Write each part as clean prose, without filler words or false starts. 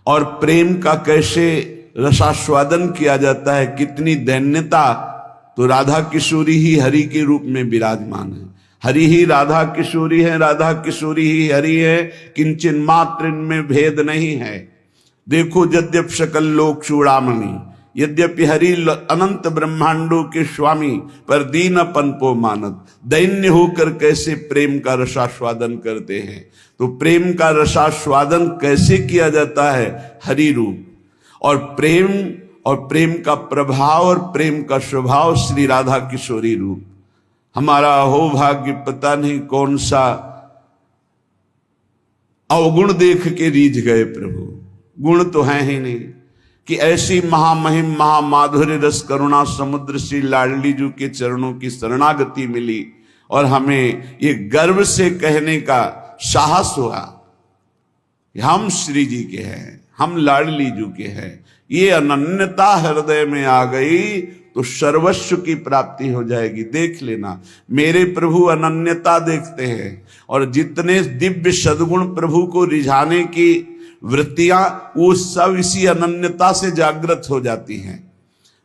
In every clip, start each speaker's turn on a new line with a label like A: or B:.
A: और प्रेम का कैसे रसास्वादन किया जाता है, कितनी दैन्यता। तो राधा किशोरी ही हरि के रूप में विराजमान है, हरि ही राधा किशोरी है, राधा किशोरी ही हरि है, किंचन मात्र इनमें भेद नहीं है। देखो यद्यप सकल लोक चूड़ामणि, यद्यपि हरि अनंत ब्रह्मांडों के स्वामी, पर दीन पनपो मानत, दैन्य होकर कैसे प्रेम का रसास्वादन करते हैं। तो प्रेम का रसास्वादन कैसे किया जाता है, हरि रूप। और प्रेम का प्रभाव और प्रेम का स्वभाव श्री राधा किशोरी रूप। हमारा हो भाग्य, पता नहीं कौन सा अवगुण देख के रीझ गए प्रभु। गुण तो है ही नहीं कि ऐसी महामहिम महामाधुर्य रस करुणा समुद्र श्री लाडली जी के चरणों की शरणागति मिली, और हमें ये गर्व से कहने का साहस हुआ कि हम श्री जी के हैं, हम लाडली जी के हैं। ये अनन्यता हृदय में आ गई तो सर्वस्व की प्राप्ति हो जाएगी। देख लेना, मेरे प्रभु अनन्यता देखते हैं, और जितने दिव्य सद्गुण प्रभु को रिझाने की वृत्तियां, वो सब इसी अनन्यता से जागृत हो जाती हैं।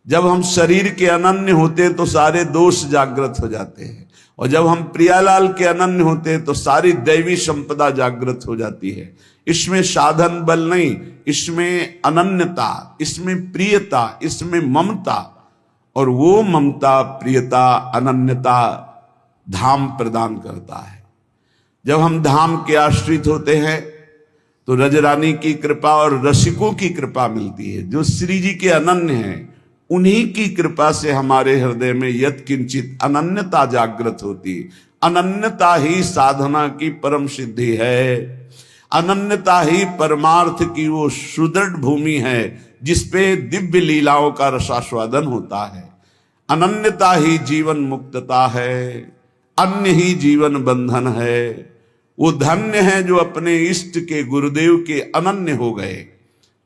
A: जब हम शरीर के अनन्य होते हैं तो सारे दोष जागृत हो जाते हैं, और जब हम प्रियालाल के अनन्य होते हैं तो सारी दैवी संपदा जागृत हो जाती है। इसमें साधन बल नहीं, इसमें अनन्यता, इसमें प्रियता, इसमें ममता, और वो ममता प्रियता अनन्यता धाम प्रदान करता है। जब हम धाम के आश्रित होते हैं तो रजरानी की कृपा और रसिकों की कृपा मिलती है। जो श्री जी के अनन्य हैं, उन्हीं की कृपा से हमारे हृदय में यत् किंचित अनन्यता जागृत होती। अनन्यता ही साधना की परम सिद्धि है, अनन्यता ही परमार्थ की वो सुदृढ़ भूमि है जिसपे दिव्य लीलाओं का रसास्वादन होता है। अनन्यता ही जीवन मुक्तता है, अन्य ही जीवन बंधन है। वो धन्य है जो अपने इष्ट के गुरुदेव के अनन्य हो गए,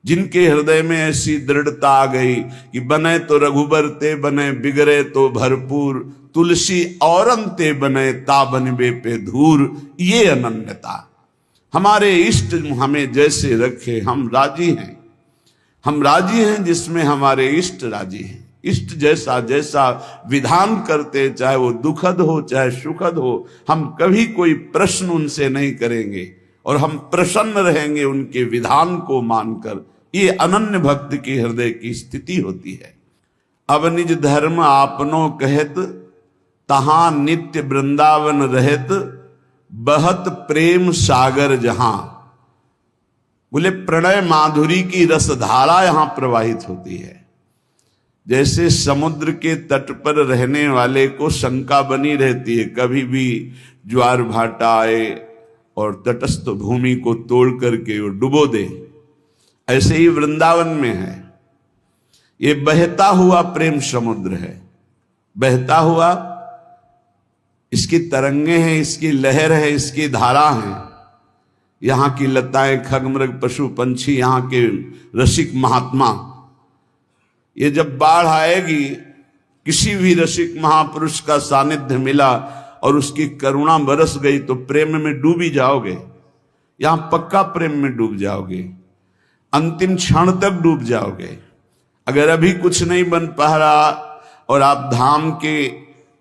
A: जिनके हृदय में ऐसी दृढ़ता आ गई कि बने तो रघुबर ते बने, बिगड़े तो भरपूर, तुलसी औरन ते बने, ता बनबे पे धूर। ये अनन्यता, हमारे इष्ट हमें जैसे रखे हम राजी हैं, हम राजी हैं जिसमें हमारे इष्ट राजी हैं। इष्ट जैसा जैसा विधान करते, चाहे वो दुखद हो चाहे सुखद हो, हम कभी कोई प्रश्न उनसे नहीं करेंगे, और हम प्रसन्न रहेंगे उनके विधान को मानकर। ये अनन्य भक्त की हृदय की स्थिति होती है। अब निज धर्म आपनो कहत, तहां नित्य वृंदावन रहत, बहत प्रेम सागर जहां। बोले प्रणय माधुरी की रसधारा यहां प्रवाहित होती है। जैसे समुद्र के तट पर रहने वाले को शंका बनी रहती है, कभी भी ज्वार भाटा आए और तटस्थ भूमि को तोड़ करके वो डुबो दे। ऐसे ही वृंदावन में है, ये बहता हुआ प्रेम समुद्र है, बहता हुआ, इसकी तरंगे हैं, इसकी लहर है, इसकी धारा है। यहां की लताएं, खगमृग, पशु पंछी, यहां के रसिक महात्मा, ये जब बाढ़ आएगी, किसी भी रसिक महापुरुष का सानिध्य मिला और उसकी करुणा बरस गई तो प्रेम में डूब ही जाओगे। यहां पक्का प्रेम में डूब जाओगे, अंतिम क्षण तक डूब जाओगे। अगर अभी कुछ नहीं बन पा रहा और आप धाम के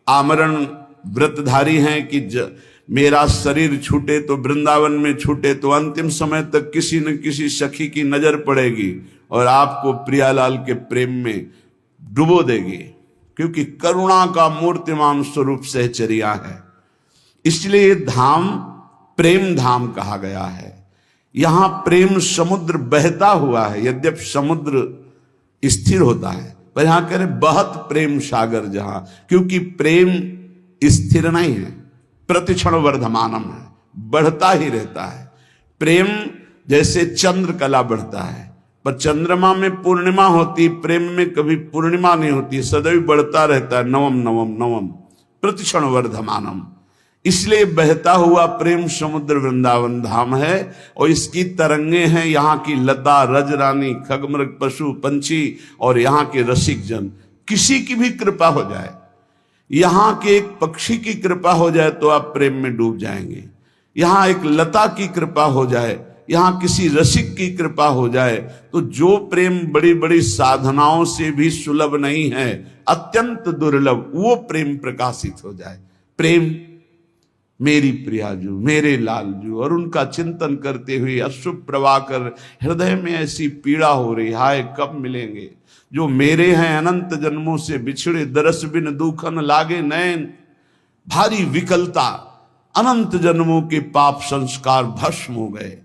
A: आमरण व्रतधारी हैं कि मेरा शरीर छूटे तो वृंदावन में छूटे, तो अंतिम समय तक किसी न किसी सखी की नजर पड़ेगी और आपको प्रियालाल के प्रेम में डुबो देगी, क्योंकि करुणा का मूर्तिमान स्वरूप सहचर्या है। इसलिए धाम प्रेम धाम कहा गया है। यहां प्रेम समुद्र बहता हुआ है, यद्यपि समुद्र स्थिर होता है, पर यहां कह रहे बहत प्रेम सागर जहां, क्योंकि प्रेम स्थिर नहीं है, प्रतिक्षण वर्धमानम है, बढ़ता ही रहता है। प्रेम जैसे चंद्र कला बढ़ता है, पर चंद्रमा में पूर्णिमा होती, प्रेम में कभी पूर्णिमा नहीं होती, सदैव बढ़ता रहता है, नवम नवम नवम प्रतिक्षण वर्धमानम। इसलिए बहता हुआ प्रेम समुद्र वृंदावन धाम है, और इसकी तरंगे हैं यहाँ की लता, रजरानी, खगमृग, पशु पंछी और यहाँ के रसिक जन। किसी की भी कृपा हो जाए, यहाँ के एक पक्षी की कृपा हो जाए तो आप प्रेम में डूब जाएंगे। यहाँ एक लता की कृपा हो जाए, यहाँ किसी रसिक की कृपा हो जाए तो जो प्रेम बड़ी बड़ी साधनाओं से भी सुलभ नहीं है, अत्यंत दुर्लभ, वो प्रेम प्रकाशित हो जाए। प्रेम मेरी प्रियाजू, मेरे लालजू, और उनका चिंतन करते हुए अश्रु प्रवाह कर हृदय में ऐसी पीड़ा हो रही, हाय कब मिलेंगे जो मेरे हैं अनंत जन्मों से बिछड़े, दरस बिन दुखन लागे नैन, भारी विकलता, अनंत जन्मों के पाप संस्कार भस्म हो गए,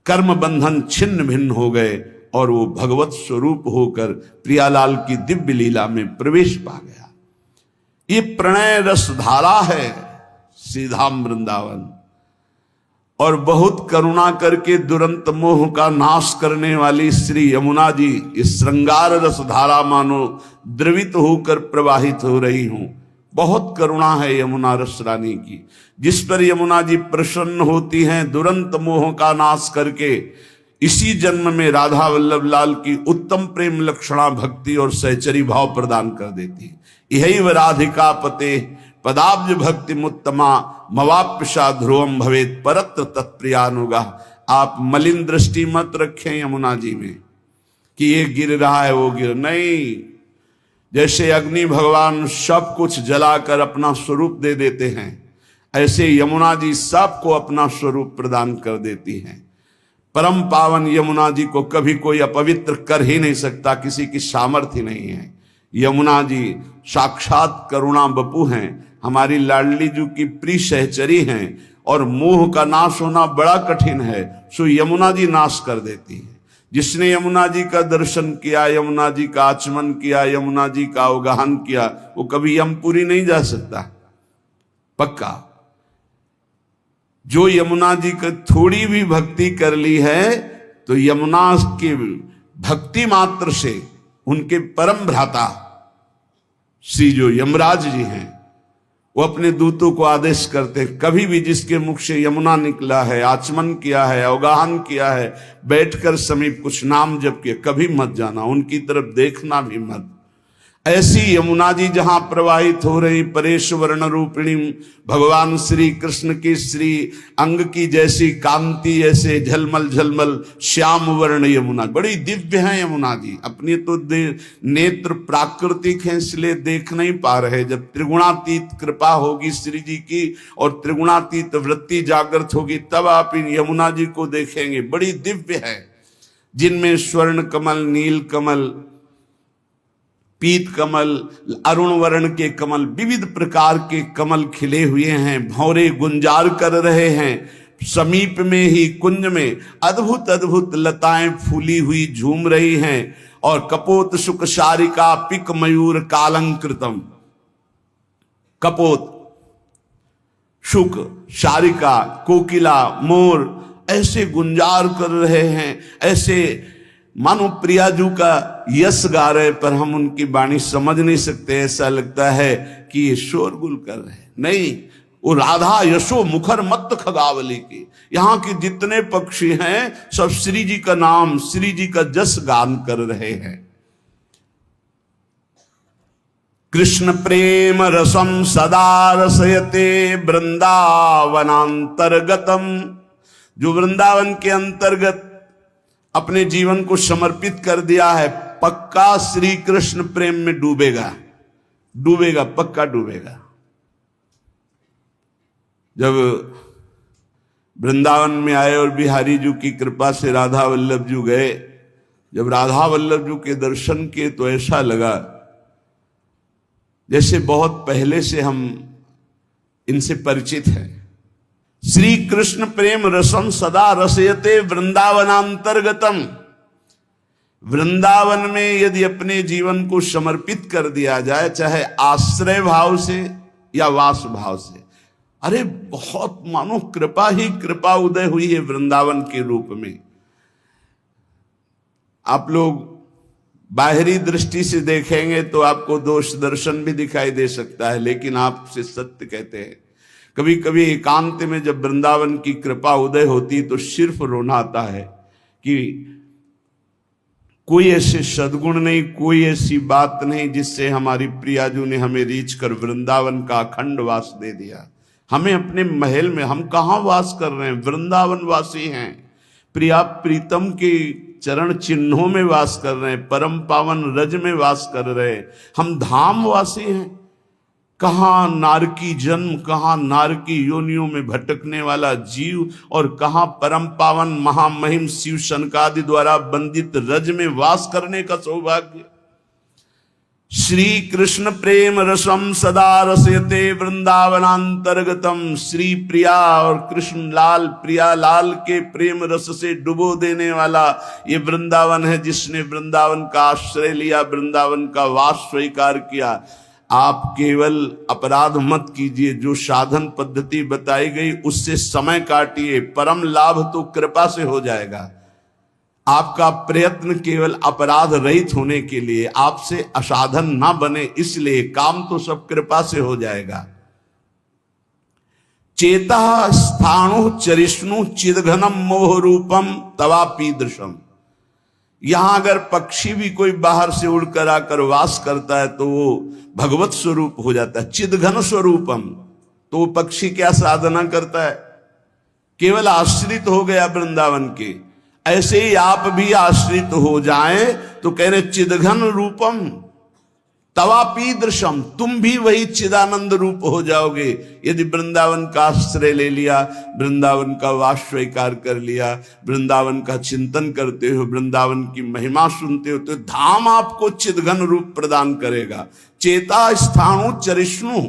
A: कर्म बंधन छिन्न भिन्न हो गए और वो भगवत स्वरूप होकर प्रियालाल की दिव्य लीला में प्रवेश पा गया। ये प्रणय रस धारा है सीधा वृंदावन, और बहुत करुणा करके दुरंत मोह का नाश करने वाली श्री यमुना जी इस श्रृंगार रस धारा मानो द्रवित होकर प्रवाहित हो रही हूं। बहुत करुणा है यमुना रस रानी की, जिस पर यमुना जी प्रसन्न होती हैं दुरंत मोह का नाश करके इसी जन्म में राधा वल्लभ लाल की उत्तम प्रेम लक्षणा भक्ति और सहचरी भाव प्रदान कर देती। यही व राधिका पते पदाब्ज भक्ति मुत्तमा मवाप्यशा ध्रुवम भवेत परत्र तत्प्रियानुगा। आप मलिन दृष्टि मत रखें यमुना जी में कि ये गिर रहा है वो गिर नहीं। जैसे अग्नि भगवान सब कुछ जलाकर अपना स्वरूप दे देते हैं, ऐसे यमुना जी सबको अपना स्वरूप प्रदान कर देती हैं। परम पावन यमुना जी को कभी कोई अपवित्र कर ही नहीं सकता, किसी की सामर्थ्य नहीं है। यमुना जी साक्षात करुणा बपू हैं, हमारी लाडली जी की प्रिय सहचरी हैं, और मोह का नाश होना बड़ा कठिन है, सो यमुना जी नाश कर देती है। जिसने यमुना जी का दर्शन किया, यमुना जी का आचमन किया, यमुना जी का अवगाहन किया, वो कभी यमपुरी नहीं जा सकता पक्का। जो यमुना जी का थोड़ी भी भक्ति कर ली है तो यमुना की भक्ति मात्र से उनके परम भ्राता श्री जो यमराज जी हैं वो अपने दूतों को आदेश करते, कभी भी जिसके मुख से यमुना निकला है, आचमन किया है, अवगाहन किया है, बैठकर समीप कुछ नाम जप किया, कभी मत जाना, उनकी तरफ देखना भी मत। ऐसी यमुना जी जहां प्रवाहित हो रही परेश वर्ण रूपिणी भगवान श्री कृष्ण की श्री अंग की जैसी कांति, ऐसे झलमल झलमल श्याम वर्ण यमुना, बड़ी दिव्य है यमुना जी। अपनी तो नेत्र प्राकृतिक हैं इसलिए देख नहीं पा रहे, जब त्रिगुणातीत कृपा होगी श्री जी की और त्रिगुणातीत वृत्ति जागृत होगी तब आप इन यमुना जी को देखेंगे। बड़ी दिव्य है, जिनमें स्वर्ण कमल, नील कमल, पीत कमल, अरुण वर्ण के कमल, विविध प्रकार के कमल खिले हुए हैं, भौरे गुंजार कर रहे हैं। समीप में ही कुंज में अद्भुत अद्भुत लताएं फूली हुई झूम रही हैं, और कपोत सुख शारिका पिक मयूर कालंकृतम, कपोत, शुक, शारिका, कोकिला, मोर ऐसे गुंजार कर रहे हैं, ऐसे मानो प्रियाजू का यश गा रहे, पर हम उनकी वाणी समझ नहीं सकते। ऐसा लगता है कि ये शोरगुल कर रहे हैं, नहीं, वो राधा यशो मुखर मत खगावली की। यहाँ के जितने पक्षी हैं सब श्री जी का नाम, श्री जी का जस गान कर रहे हैं। कृष्ण प्रेम रसम सदा रसयते वृंदावनांतर्गतम, जो वृंदावन के अंतर्गत अपने जीवन को समर्पित कर दिया है, पक्का श्री कृष्ण प्रेम में डूबेगा, डूबेगा, पक्का डूबेगा। जब वृंदावन में आए और बिहारी जी की कृपा से राधा वल्लभ जी गए, जब राधा वल्लभ जी के दर्शन किए तो ऐसा लगा जैसे बहुत पहले से हम इनसे परिचित हैं। श्री कृष्ण प्रेम रसम सदा रसयते वृंदावनांतर्गतम, वृंदावन में यदि अपने जीवन को समर्पित कर दिया जाए, चाहे आश्रय भाव से या वास भाव से, अरे बहुत मानो कृपा ही कृपा उदय हुई है वृंदावन के रूप में। आप लोग बाहरी दृष्टि से देखेंगे तो आपको दोष दर्शन भी दिखाई दे सकता है, लेकिन आपसे सत्य कहते हैं, कभी कभी एकांत में जब वृंदावन की कृपा उदय होती तो सिर्फ रोना आता है कि कोई ऐसे सद्गुण नहीं, कोई ऐसी बात नहीं जिससे हमारी प्रियाजू ने हमें रीछ कर वृंदावन का अखंड वास दे दिया। हमें अपने महल में, हम कहाँ वास कर रहे हैं, वृंदावन वासी हैं। प्रिया प्रीतम के चरण चिन्हों में वास कर रहे हैं, परम पावन रज में वास कर रहे हैं। हम धाम वासी हैं। कहाँ नारकी जन्म, कहाँ नारकी योनियों में भटकने वाला जीव, और कहाँ परम पावन महामहिम शिव शनकादि द्वारा बंदित रज में वास करने का सौभाग्य। श्री कृष्ण प्रेम रसम सदा रसयते वृंदावनांतर्गतम। श्री प्रिया और कृष्ण लाल, प्रिया लाल के प्रेम रस से डुबो देने वाला ये वृंदावन है, जिसने वृंदावन का आश्रय लिया, वृंदावन का वास स्वीकार किया। आप केवल अपराध मत कीजिए, जो साधन पद्धति बताई गई उससे समय काटिए, परम लाभ तो कृपा से हो जाएगा। आपका प्रयत्न केवल अपराध रहित होने के लिए, आपसे असाधन ना बने, इसलिए काम तो सब कृपा से हो जाएगा। चेता स्थाणु चरिष्णु चिदघनम मोह रूपम तवापी दृशम। यहां अगर पक्षी भी कोई बाहर से उड़कर आकर वास करता है तो वो भगवत स्वरूप हो जाता है, चिदघन स्वरूपम। तो वो पक्षी क्या साधना करता है? केवल आश्रित हो गया वृंदावन के। ऐसे ही आप भी आश्रित हो जाएं तो कह रहे चिदघन रूपम तवापी दृशम, तुम भी वही चिदानंद रूप हो जाओगे यदि वृंदावन का आश्रय ले लिया, वृंदावन का वास स्वीकार कर लिया, वृंदावन का चिंतन करते हो, वृंदावन की महिमा सुनते हो, तो धाम आपको चिदघन रूप प्रदान करेगा। चेता स्थाणु चरिष्णु,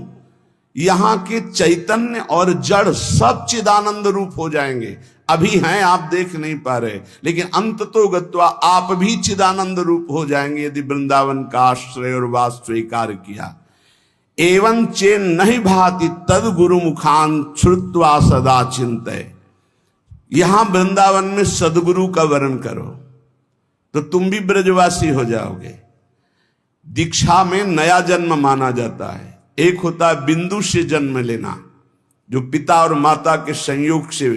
A: यहां के चैतन्य और जड़ सब चिदानंद रूप हो जाएंगे। अभी हैं, आप देख नहीं पा रहे, लेकिन अंत तो गत्वा आप भी चिदानंद रूप हो जाएंगे यदि वृंदावन का आश्रय और वास स्वीकार किया। एवं चे नहीं भाति तद गुरु मुखान श्रुत्वा सदा चिंतय। यहां वृंदावन में सदगुरु का वर्ण करो तो तुम भी ब्रजवासी हो जाओगे। दीक्षा में नया जन्म माना जाता है। एक होता है बिंदु से जन्म लेना, जो पिता और माता के संयोग से,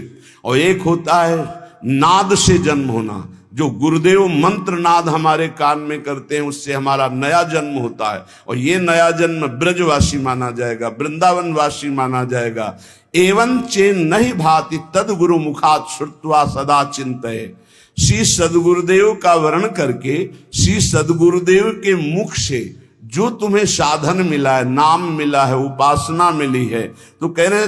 A: और एक होता है नाद से जन्म होना, जो गुरुदेव मंत्र नाद हमारे कान में करते हैं, उससे हमारा नया जन्म होता है। और ये नया जन्म ब्रजवासी माना जाएगा, वृंदावन वासी माना जाएगा। एवं चे नहीं भाति तद गुरु मुखात श्रुत्वा सदा चिंतय। श्री सदगुरुदेव का वर्ण करके, श्री सदगुरुदेव के मुख से जो तुम्हें साधन मिला है, नाम मिला है, उपासना मिली है, तो कह रहे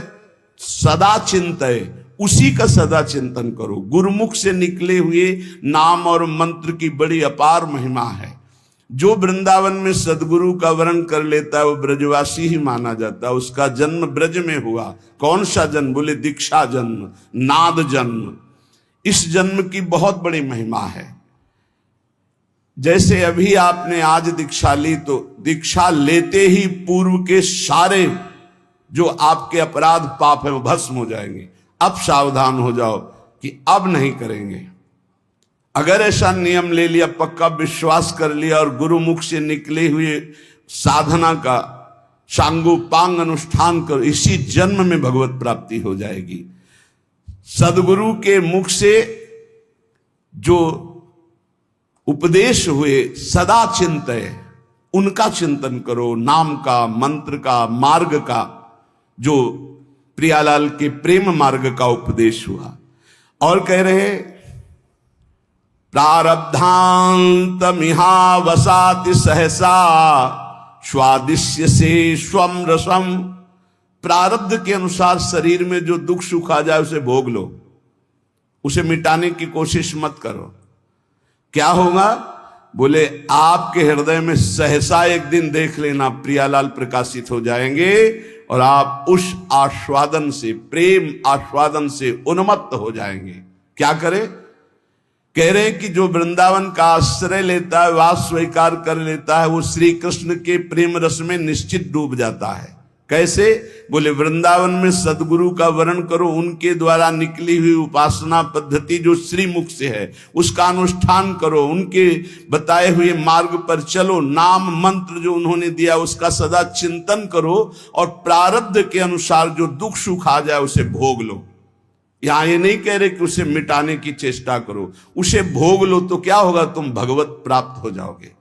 A: सदा चिंतय, उसी का सदा चिंतन करो। गुरुमुख से निकले हुए नाम और मंत्र की बड़ी अपार महिमा है। जो वृंदावन में सदगुरु का वर्ण कर लेता है वो ब्रजवासी ही माना जाता है। उसका जन्म ब्रज में हुआ। कौन सा जन्म? बोले दीक्षा जन्म, नाद जन्म। इस जन्म की बहुत बड़ी महिमा है। जैसे अभी आपने आज दीक्षा ली, तो दीक्षा लेते ही पूर्व के सारे जो आपके अपराध पाप है वो भस्म हो जाएंगे। अब सावधान हो जाओ कि अब नहीं करेंगे। अगर ऐसा नियम ले लिया, पक्का विश्वास कर लिया और गुरुमुख से निकले हुए साधना का सांगोपांग अनुष्ठान करो, इसी जन्म में भगवत प्राप्ति हो जाएगी। सदगुरु के मुख से जो उपदेश हुए सदा चिंतय, उनका चिंतन करो, नाम का, मंत्र का, मार्ग का, जो प्रियालाल के प्रेम मार्ग का उपदेश हुआ। और कह रहे प्रारब्धांत मिहा वसाति सहसा स्वादिश्य से स्वम रसम। प्रारब्ध के अनुसार शरीर में जो दुख सुख आ जाए उसे भोग लो, उसे मिटाने की कोशिश मत करो। क्या होगा? बोले आपके हृदय में सहसा एक दिन देख लेना प्रियालाल प्रकाशित हो जाएंगे और आप उस आस्वादन से, प्रेम आस्वादन से उन्मत्त हो जाएंगे। क्या करें? कह रहे हैं कि जो वृंदावन का आश्रय लेता है, वास स्वीकार कर लेता है, वो श्री कृष्ण के प्रेम रस में निश्चित डूब जाता है। कैसे? बोले वृंदावन में सदगुरु का वर्ण करो, उनके द्वारा निकली हुई उपासना पद्धति जो श्रीमुख से है उसका अनुष्ठान करो, उनके बताए हुए मार्ग पर चलो, नाम मंत्र जो उन्होंने दिया उसका सदा चिंतन करो, और प्रारब्ध के अनुसार जो दुख सुख आ जाए उसे भोग लो। यहां ये नहीं कह रहे कि उसे मिटाने की चेष्टा करो, उसे भोग लो, तो क्या होगा? तुम भगवत प्राप्त हो जाओगे।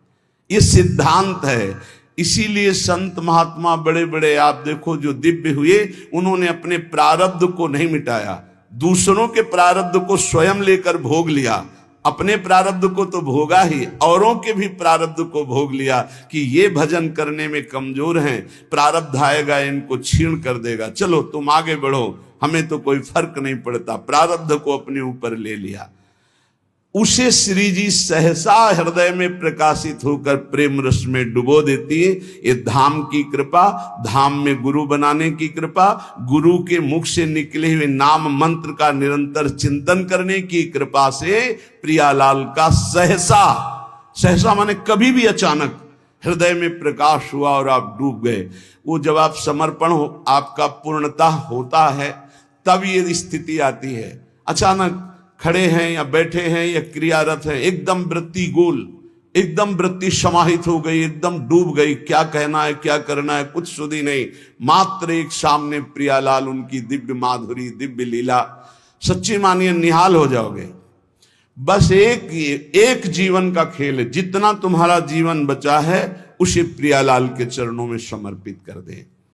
A: ये सिद्धांत है। इसीलिए संत महात्मा बड़े बड़े आप देखो जो दिव्य हुए, उन्होंने अपने प्रारब्ध को नहीं मिटाया, दूसरों के प्रारब्ध को स्वयं लेकर भोग लिया, अपने प्रारब्ध को तो भोगा ही, औरों के भी प्रारब्ध को भोग लिया कि ये भजन करने में कमजोर हैं, प्रारब्ध आएगा इनको छीण कर देगा, चलो तुम आगे बढ़ो, हमें तो कोई फर्क नहीं पड़ता, प्रारब्ध को अपने ऊपर ले लिया। उसे श्री जी सहसा हृदय में प्रकाशित होकर प्रेम रस में डुबो देती है। ये धाम की कृपा, धाम में गुरु बनाने की कृपा, गुरु के मुख से निकले हुए नाम मंत्र का निरंतर चिंतन करने की कृपा से प्रियालाल का सहसा, सहसा माने कभी भी अचानक हृदय में प्रकाश हुआ और आप डूब गए। वो जब आप समर्पण हो, आपका पूर्णता होता है, तब ये स्थिति आती है। अचानक खड़े हैं या बैठे हैं या क्रियारत हैं, एकदम वृत्ति गोल, एकदम वृत्ति समाहित हो गई, एकदम डूब गई, क्या कहना है क्या करना है कुछ सुधी नहीं, मात्र एक सामने प्रियालाल, उनकी दिव्य माधुरी, दिव्य लीला, सच्ची मानिए निहाल हो जाओगे। बस एक जीवन का खेल है, जितना तुम्हारा जीवन बचा है उसे प्रियालाल के चरणों में समर्पित कर दे।